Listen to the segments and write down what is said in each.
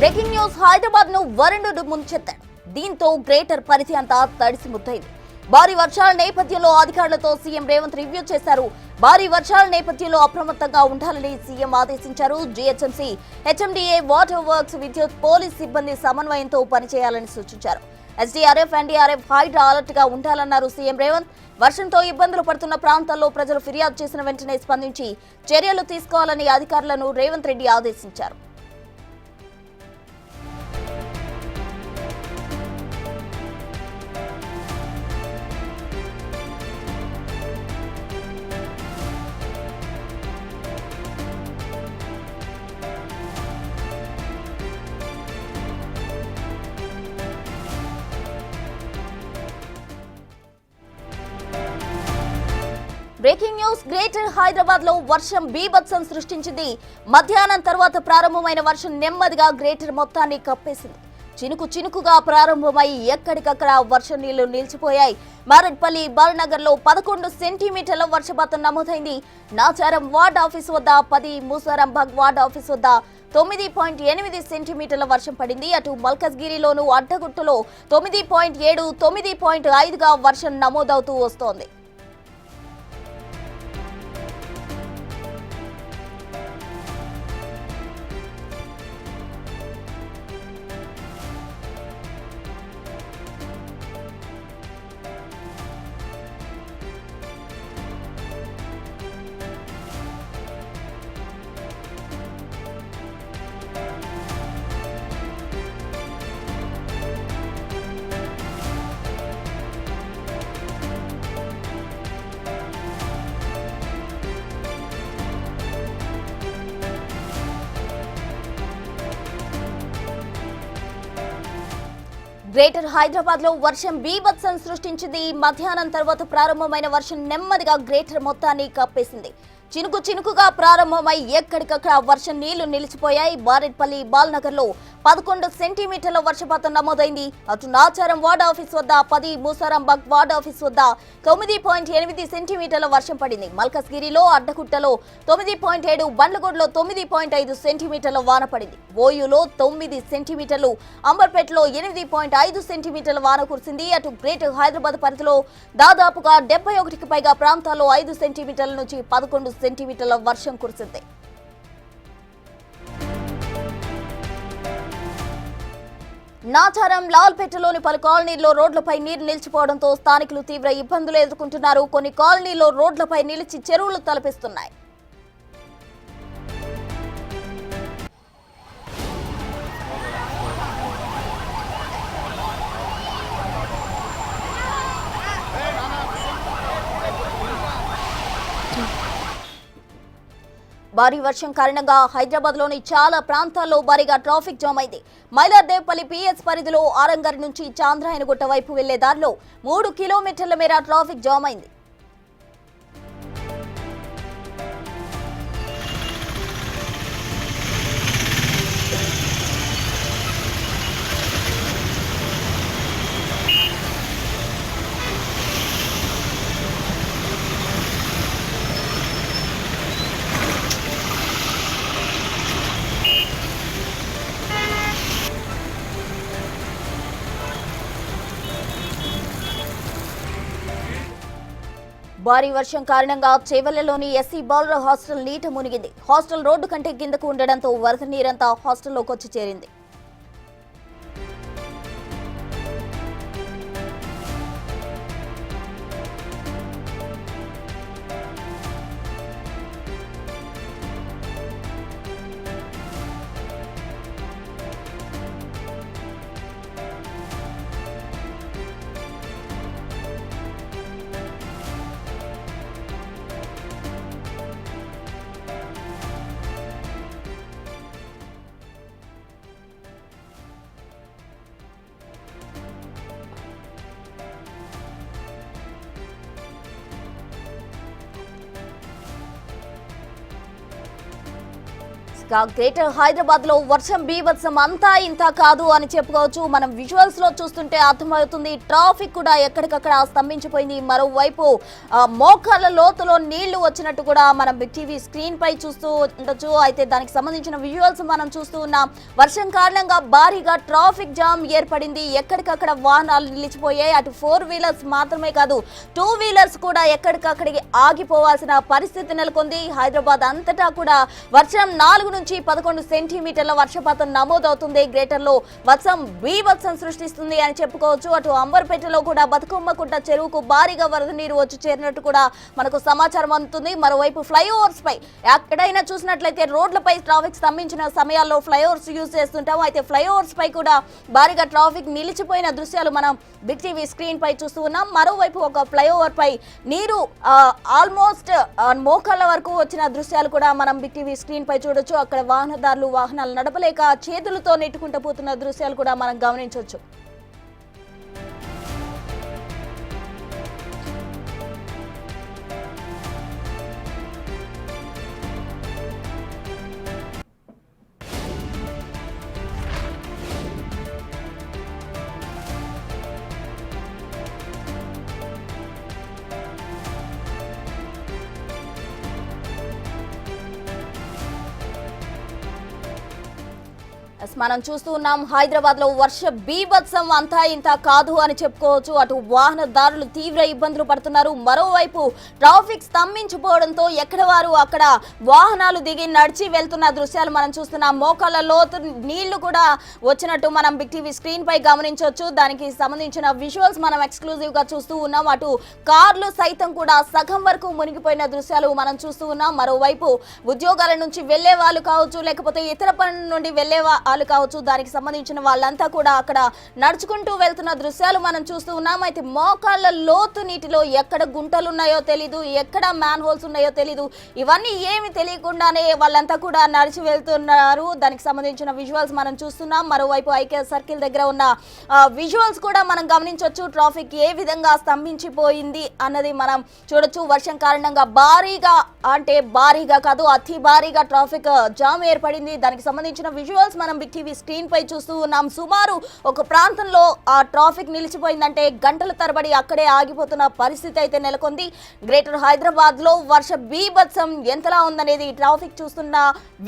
Breaking news Hyderabad ను వరుణుడు ముంచెత్తాడు. దీంతో గ్రేటర్ పరిధి అంతా తడిసి ముద్దైంది. భారీ వర్షాల నేపథ్యంలో అధికారులతో సీఎం రేవంత్ రివ్యూ చేశారు. భారీ వర్షాల నేపథ్యంలో అప్రమత్తంగా ఉండాలని సీఎం ఆదేశించారు. జీహెచ్ఎంసీ, హెచ్ఎండీఏ, వాటర్ వర్క్స్, విద్యుత్, పోలీస్ సిబ్బంది సమన్వయంతో పనిచేయాలని సూచించారు. ఎస్డీఆర్ఎఫ్, ఎన్డీఆర్ఎఫ్, హైడ్రా అలర్ట్ గా ఉండాలన్నారు సీఎం రేవంత్. వర్షంతో ఇబ్బందులు పడుతున్న ప్రాంతాల్లో ప్రజలు ఫిర్యాదు చేసిన వెంటనే స్పందించి చర్యలు తీసుకోవాలని అధికారులను రేవంత్ రెడ్డి ఆదేశించారు. బ్రేకింగ్ న్యూస్ గ్రేటర్ హైదరాబాద్ లో వర్షం బీభత్సం సృష్టించింది. మధ్యాహ్నం తర్వాత ప్రారంభమైన వర్షం నెమ్మదిగా గ్రేటర్ మొత్తాన్ని కప్పేసింది. చినుకు చినుకుగా ప్రారంభమై ఎక్కడికక్కడ వర్షం నీళ్లు నిలిచిపోయాయి. మారేడ్పల్లి, బాలనగర్ లో 11 సెంటీమీటర్ల వర్షపాతం నమోదైంది. నాచారం వార్డ్ ఆఫీస్ వద్ద 10, మూసారాంబాగ్ వార్డ్ ఆఫీస్ వద్ద 9.8 సెంటీమీటర్ల వర్షం పడింది. అటు మల్కజ్గిరిలోను అడ్డగుట్టలో 9.7, 9.5గా వర్షం నమోదవుతూ వస్తోంది. గ్రేటర్ హైదరాబాద్ లో వర్షం బీభత్సం సృష్టించింది. మధ్యాహ్నం తర్వాత ప్రారంభమైన వర్షం నెమ్మదిగా గ్రేటర్ మొత్తాన్ని కప్పేసింది. చినుకు చినుకుగా ప్రారంభమై ఎక్కడికక్కడ వర్షం నీళ్లు నిలిచిపోయాయి. మారేడ్పల్లి, బాలనగర్ లో 11 సెంటీమీటర్ల వర్షపాతం నమోదైంది. అటు నాచారం వార్డ్ ఆఫీస్ వద్ద 10, మూసారాంబాగ్ వార్డ్ ఆఫీస్ వద్ద 9.8 సెంటీమీటర్ల వర్షం పడింది. మల్కజ్గిరిలో అడ్డగుట్టలో 9.7, బండ్లగూడలో 9.5 సెంటీమీటర్ల వాన పడింది. ఓయూలో 9 సెంటీమీటర్లు, అంబర్పేటలో 8.5 సెంటీమీటర్ల వాన కురిసింది. అటు గ్రేటర్ హైదరాబాద్ పరిధిలో దాదాపుగా 71కి పైగా ప్రాంతాల్లో 5 సెంటీమీటర్ల నుంచి 11 సెంటీమీటర్ల వర్షం కురిసింది. నాచారం, లాల్పేటలోని పలు కాలనీల్లో రోడ్లపై నీరు నిలిచిపోవడంతో స్థానికులు తీవ్ర ఇబ్బందులు ఎదుర్కొంటున్నారు. కొన్ని కాలనీల్లో రోడ్లపై నిలిచి చెరువులు తలపిస్తున్నాయి. భారీ వర్షం కారణంగా హైదరాబాద్ లోని చాలా ప్రాంతాల్లో భారీగా ట్రాఫిక్ జామ్ అయింది. మైలార్దేవ్పల్లి పిఎస్ పరిధిలో ఆరంగర్ నుంచి చాంద్రాయనగుట్ట వైపు వెళ్లే దారిలో 3 కిలోమీటర్ల మేర ట్రాఫిక్ జామ్ అయింది. భారీ వర్షం కారణంగా చేవెళ్లలోని ఎస్సీ బాలుర హాస్టల్ నీట మునిగింది. హాస్టల్ రోడ్డు కంటే కిందకు ఉండడంతో వరద నీరంతా హాస్టల్లోకి వచ్చి చేరింది. గ్రేటర్ హైదరాబాద్ లో వర్షం బీభత్సం అంతా ఇంత కాదు అని చెప్పుకోవచ్చు. మనం విజువల్స్ లో చూస్తుంటే అర్థమవుతుంది. ట్రాఫిక్ కూడా ఎక్కడికక్కడ స్తంభించిపోయింది. మరోవైపు మోకాళ్ళ లోతులో నీళ్లు వచ్చినట్టు కూడా మనం బిగ్ టీవీ స్క్రీన్ పై చూస్తూ ఉండొచ్చు. అయితే దానికి సంబంధించిన విజువల్స్ మనం చూస్తూ ఉన్నాం. వర్షం కారణంగా భారీగా ట్రాఫిక్ జామ్ ఏర్పడింది. ఎక్కడికక్కడ వాహనాలు నిలిచిపోయాయి. అటు 4 వీలర్స్ మాత్రమే కాదు 2 వీలర్స్ కూడా ఎక్కడికక్కడికి ఆగిపోవాల్సిన పరిస్థితి నెలకొంది. హైదరాబాద్ అంతటా కూడా వర్షం 4 నుంచి 11 సెంటీమీటర్ల వర్షపాతం నమోదవుతుంది. గ్రేటర్ లో వర్షం బీభత్సం సృష్టిస్తుంది అని చెప్పుకోవచ్చు. అటు అంబర్పేటలో కూడా బతుకమ్మకుంట చెరువుకు భారీగా వరద నీరు వచ్చి చేరినట్టు కూడా మనకు సమాచారం అందుతుంది. మరోవైపు ఫ్లైఓవర్స్ పై ఎక్కడైనా చూసినట్లయితే రోడ్లపై ట్రాఫిక్ స్తంభించిన సమయాల్లో ఫ్లైఓవర్స్ యూజ్ చేస్తుంటాం. అయితే ఫ్లైఓవర్స్ పై కూడా భారీగా ట్రాఫిక్ నిలిచిపోయిన దృశ్యాలు మనం బిగ్ టీవీ స్క్రీన్ పై చూస్తూ ఉన్నాం. మరోవైపు ఒక ఫ్లైఓవర్ పై నీరు ఆల్మోస్ట్ మోకాళ్ళ వరకు వచ్చిన దృశ్యాలు కూడా మనం బిగ్ టీవీ స్క్రీన్ పై చూడొచ్చు. అక్కడ వాహనదారులు వాహనాలు నడపలేక చేతులతో నెట్టుకుంటూ పోతున్న దృశ్యాలు కూడా మనం గమనించవచ్చు. మనం చూస్తూ ఉన్నాం. హైదరాబాద్ లో వర్ష బీభత్సం అంతా ఇంత కాదు అని చెప్పుకోవచ్చు. అటు వాహనదారులు తీవ్ర ఇబ్బందులు పడుతున్నారు. మరోవైపు ట్రాఫిక్ స్తంభించిపోవడంతో ఎక్కడ వారు అక్కడ వాహనాలు దిగి నడిచి వెళ్తున్న దృశ్యాలు మనం చూస్తున్నాం. మోకాళ్ళ లోతు నీళ్లు కూడా వచ్చినట్టు మనం బిగ్ టీవీ స్క్రీన్ పై గమనించవచ్చు. దానికి సంబంధించిన విజువల్స్ మనం ఎక్స్క్లూజివ్ గా చూస్తూ ఉన్నాం. అటు కార్లు సైతం కూడా సగం వరకు మునిగిపోయిన దృశ్యాలు మనం చూస్తూ ఉన్నాం. మరోవైపు ఉద్యోగాల నుంచి వెళ్లే వాళ్ళు కావచ్చు, లేకపోతే ఇతర పనుల నుండి వెళ్లే వాళ్ళు కావచ్చు, దానికి సంబంధించిన వాళ్ళంతా కూడా అక్కడ నడుచుకుంటూ వెళ్తున్న దృశ్యాలు మనం చూస్తూ ఉన్నాం. అయితే మోకాళ్ళ లోతు నీటిలో ఎక్కడ గుంటలు ఉన్నాయో తెలీదు, ఎక్కడ మ్యాన్ హోల్స్ ఉన్నాయో తెలీదు. ఇవన్నీ ఏమి తెలియకుండానే వాళ్ళంతా కూడా నడిచి వెళ్తున్నారు. దానికి సంబంధించిన విజువల్స్ మనం చూస్తున్నాం. మరోవైపు ఐకే సర్కిల్ దగ్గర ఉన్న విజువల్స్ కూడా మనం గమనించవచ్చు. ట్రాఫిక్ ఏ విధంగా స్తంభించిపోయింది అన్నది మనం చూడొచ్చు. వర్షం కారణంగా భారీగా కాదు అతి భారీగా ట్రాఫిక్ జామ్ ఏర్పడింది. దానికి సంబంధించిన విజువల్స్ మనం బిగ్ టీవీ స్క్రీన్ పై చూస్తూ ఉన్నాం. సుమారు ఒక ప్రాంతంలో ఆ ట్రాఫిక్ నిలిచిపోయిందంటే గంటల తరబడి అక్కడే ఆగిపోతున్న పరిస్థితి అయితే నెలకొంది. గ్రేటర్ హైదరాబాద్ లో వర్ష బీభత్సం ఎంతలా ఉందనేది ట్రాఫిక్ చూస్తున్న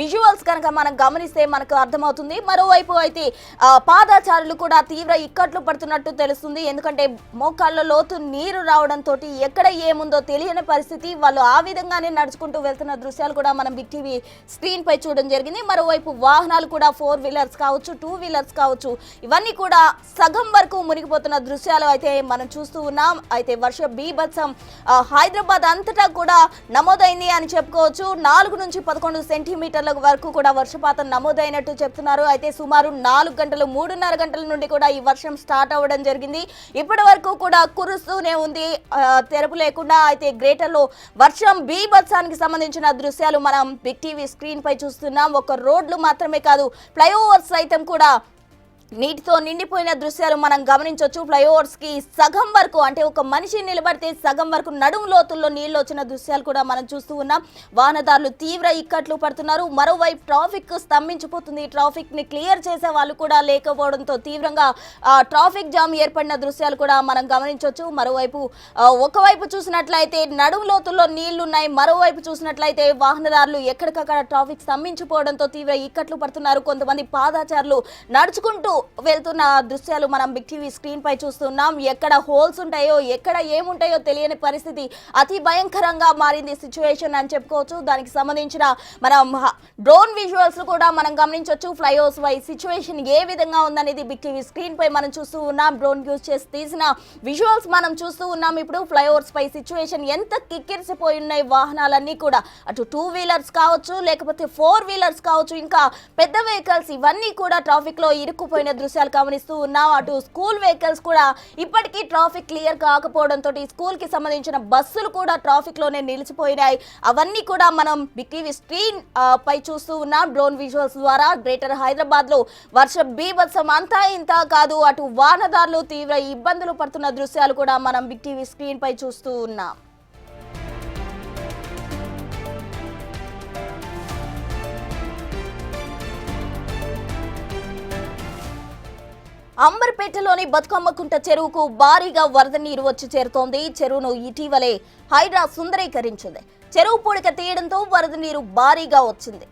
విజువల్స్ కనుక మనం గమనిస్తే మనకు అర్థమవుతుంది. మరోవైపు అయితే పాదచారులు కూడా తీవ్ర ఇక్కట్లు పడుతున్నట్టు తెలుస్తుంది. ఎందుకంటే మోకాళ్ళ లోతు నీరు రావడంతో ఎక్కడ ఏముందో తెలియని పరిస్థితి. వాళ్ళు ఆ విధంగానే నడుచుకుంటూ వెళ్తున్న దృశ్యాలు కూడా మనం బిగ్ టీవీ స్క్రీన్ పై చూడడం జరిగింది. మరోవైపు వాహనాలు కూడా 4 వీలర్స్ కావచ్చు, 2 వీలర్స్ కావచ్చు, ఇవన్నీ కూడా సగం వరకు మునిగిపోతున్న దృశ్యాలు అయితే మనం చూస్తూ ఉన్నాం. అయితే వర్ష బీభత్సం హైదరాబాద్ అంతటా కూడా నమోదైంది అని చెప్పుకోవచ్చు. 4 నుంచి 11 సెంటీమీటర్ల వరకు కూడా వర్షపాతం నమోదైనట్టు చెప్తున్నారు. అయితే సుమారు 3.5 గంటల నుండి కూడా ఈ వర్షం స్టార్ట్ అవ్వడం జరిగింది. ఇప్పటి వరకు కూడా కురుస్తూనే ఉంది తెరపు లేకుండా. అయితే గ్రేటర్ లో వర్షం బీభత్సానికి సంబంధించిన దృశ్యాలు మనం బిగ్ టీవీ స్క్రీన్ పై చూస్తున్నాం. ఒక రోడ్లు మాత్రమే కాదు ఫ్లైఓవర్స్ సైతం కూడా నీటితో నిండిపోయిన దృశ్యాలు మనం గమనించవచ్చు. ఫ్లైఓవర్స్ కి సగం వరకు అంటే ఒక మనిషి నిలబడితే సగం వరకు నడుము లోతుల్లో నీళ్లు వచ్చిన దృశ్యాలు కూడా మనం చూస్తూ ఉన్నాం. వాహనదారులు తీవ్ర ఇక్కట్లు పడుతున్నారు. మరోవైపు ట్రాఫిక్ స్తంభించిపోతుంది. ట్రాఫిక్ ని క్లియర్ చేసే వాళ్ళు కూడా లేకపోవడంతో తీవ్రంగా ట్రాఫిక్ జామ్ ఏర్పడిన దృశ్యాలు కూడా మనం గమనించవచ్చు. మరోవైపు ఒకవైపు చూసినట్లయితే నడుము లోతుల్లో నీళ్లు ఉన్నాయి. మరోవైపు చూసినట్లయితే వాహనదారులు ఎక్కడికక్కడ ట్రాఫిక్ స్తంభించిపోవడంతో తీవ్ర ఇక్కట్లు పడుతున్నారు. కొంతమంది పాదచారులు నడుచుకుంటూ వెళ్తున్న దృశ్యాలు మనం బిగ్ టీవీ స్క్రీన్ పై చూస్తున్నాం. ఎక్కడ హోల్స్ ఉంటాయో ఎక్కడ ఏముంటాయో తెలియని పరిస్థితి అతి భయంకరంగా మారింది సిచ్యువేషన్ అని చెప్పుకోవచ్చు. దానికి సంబంధించిన మనం డ్రోన్ విజువల్స్ కూడా మనం గమనించవచ్చు. ఫ్లైఓవర్స్ పై సిచ్యువేషన్ ఏ విధంగా ఉందనేది బిగ్ టీవీ స్క్రీన్ పై మనం చూస్తూ ఉన్నాం. డ్రోన్ యూజ్ చేసి తీసిన విజువల్స్ మనం చూస్తూ ఉన్నాం. ఇప్పుడు ఫ్లైఓవర్స్ పై సిచ్యువేషన్ ఎంత కిక్కిరిసిపోయి ఉన్నాయి. వాహనాలన్నీ కూడా అటు 2 వీలర్స్ కావచ్చు, లేకపోతే 4 వీలర్స్ కావచ్చు, ఇంకా పెద్ద వెహికల్స్ ఇవన్నీ కూడా ట్రాఫిక్ లో ఇరుక్కుపోయిన దృశ్యాలు గమనిస్తూ ఉన్నాం. అటు స్కూల్ వెహికల్స్ కూడా ఇప్పటికీ ట్రాఫిక్ క్లియర్ కాకపోవడంతో స్కూల్ కి సంబంధించిన బస్సులు కూడా ట్రాఫిక్ లోనే నిలిచిపోయినాయి. అవన్నీ కూడా మనం బిగ్ టీవీ స్క్రీన్ పై చూస్తూ ఉన్నాం. డ్రోన్ విజువల్స్ ద్వారా గ్రేటర్ హైదరాబాద్ లో వర్ష బీభత్సం అంతా ఇంత కాదు అటు వాహనదారులు తీవ్ర ఇబ్బందులు పడుతున్న దృశ్యాలు కూడా మనం బిగ్ టీవీ స్క్రీన్ పై చూస్తూ ఉన్నాం. అంబర్పేటలోని బతుకమ్మకుంట చెరువుకు భారీగా వరద నీరు వచ్చి చేరుతోంది. చెరువును ఇటీవలే హైడ్రా సుందరీకరించింది. చెరువు పూడిక తీయడంతో వరద నీరు భారీగా వచ్చింది.